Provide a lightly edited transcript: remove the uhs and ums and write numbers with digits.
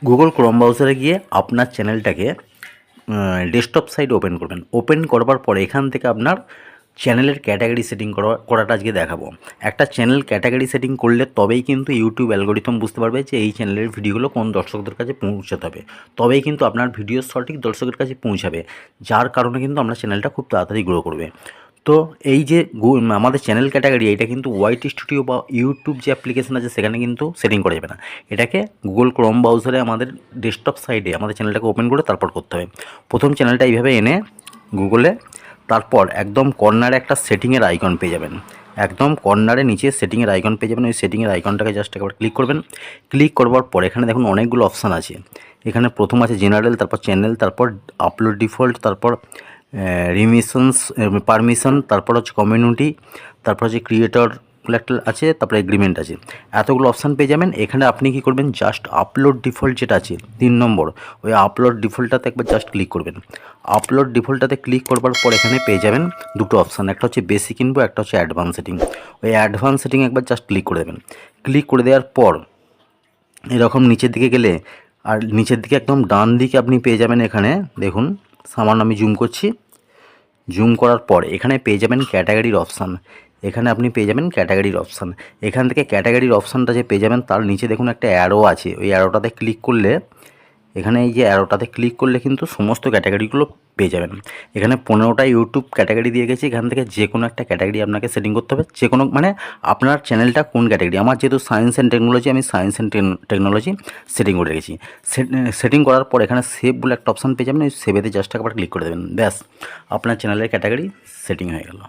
Google Chrome ব্রাউজারে গিয়ে আপনার চ্যানেলটাকে ডেস্কটপ সাইট ওপেন করবেন। ওপেন করবার পরে এখান থেকে আপনার চ্যানেলের ক্যাটাগরি সেটিং করাটা আজকে দেখাবো। একটা চ্যানেল ক্যাটাগরি সেটিং করলে তবেই কিন্তু ইউটিউব অ্যালগোরিথম বুঝতে পারবে যে এই চ্যানেলের ভিডিওগুলো কোন দর্শকদের কাছে পৌঁছাতে হবে, তবেই কিন্তু আপনার ভিডিও সঠিক দর্শকের কাছে পৌঁছাবে, যার কারণে কিন্তু আপনার চ্যানেলটা খুব তাড়াতাড়ি গ্রো করবে। তো এই যে আমাদের চ্যানেল ক্যাটাগরি, এটা কিন্তু ওয়াইট স্টুডিও বা ইউটিউব যে অ্যাপ্লিকেশন আছে সেখানে কিন্তু সেটিং করা যাবে না। এটাকে গুগল ক্রোম ব্রাউজারে আমাদের ডেস্কটপ সাইডে আমাদের চ্যানেলটাকে ওপেন করে তারপর করতে হবে। প্রথম চ্যানেলটা এইভাবে এনে গুগলে, তারপর একদম কর্নারে একটা সেটিংয়ের আইকন পেয়ে যাবেন। একদম কর্নারে নিচে সেটিংয়ের আইকন পেয়ে যাবেন। ওই সেটিংয়ের আইকনটাকে জাস্ট একবার ক্লিক করবেন। ক্লিক করবার পর এখানে দেখুন অনেকগুলো অপশান আছে। এখানে প্রথম আছে জেনারেল, তারপর চ্যানেল, তারপর আপলোড ডিফল্ট, তারপর রিমিশনস পারমিশন, তারপর হচ্ছে কমিউনিটি, তারপর হচ্ছে ক্রিয়েটর একটা আছে, তারপরে এগ্রিমেন্ট আছে। এতগুলো অপশান পেয়ে যাবেন। এখানে আপনি কি করবেন, জাস্ট আপলোড ডিফল্ট যেটা আছে 3 নম্বর, ওই আপলোড ডিফল্টটাতে একবার জাস্ট ক্লিক করবেন। আপলোড ডিফল্টটাতে ক্লিক করবার পর এখানে পেয়ে যাবেন দুটো অপশান, একটা হচ্ছে বেসিক ইনফো, একটা হচ্ছে অ্যাডভান্স সেটিং। ওই অ্যাডভান্স সেটিং একবার জাস্ট ক্লিক করে দেবেন। ক্লিক করে দেওয়ার পর এরকম নিচের দিকে গেলে, আর নিচের দিকে একদম ডান দিকে আপনি পেয়ে যাবেন, এখানে দেখুন সামান্য আমি জুম করছি। জুম করার পর এখানে পেয়ে যাবেন ক্যাটাগরির অপশান। এখানে আপনি পেয়ে যাবেন ক্যাটাগরির অপশান। এখান থেকে ক্যাটাগরির অপশানটা যে পেয়ে যাবেন, তার নিচে দেখুন একটা অ্যারো আছে। ওই অ্যারোটাতে ক্লিক করলে, এখানে এই যে অ্যারোটাতে ক্লিক করলে কিন্তু সমস্ত ক্যাটাগরিগুলো পেয়ে যাবেন। এখানে 15টা ইউটিউব ক্যাটাগরি দিয়ে গেছি। এখান থেকে যে কোনো একটা ক্যাটাগরি আপনাকে সেটিং করতে হবে। যে কোনো মানে আপনার চ্যানেলটা কোন ক্যাটাগরি, আমার যেহেতু সায়েন্স অ্যান্ড টেকনোলজি, আমি সায়েন্স অ্যান্ড টেকনোলজি সেটিং করে রেখেছি। সেটিং করার পর এখানে সেভ বলে একটা অপশান পেয়ে যাবেন। ওই সেভেতে জাস্ট একবার ক্লিক করে দেবেন। ব্যাস, আপনার চ্যানেলের ক্যাটাগরি সেটিং হয়ে গেল।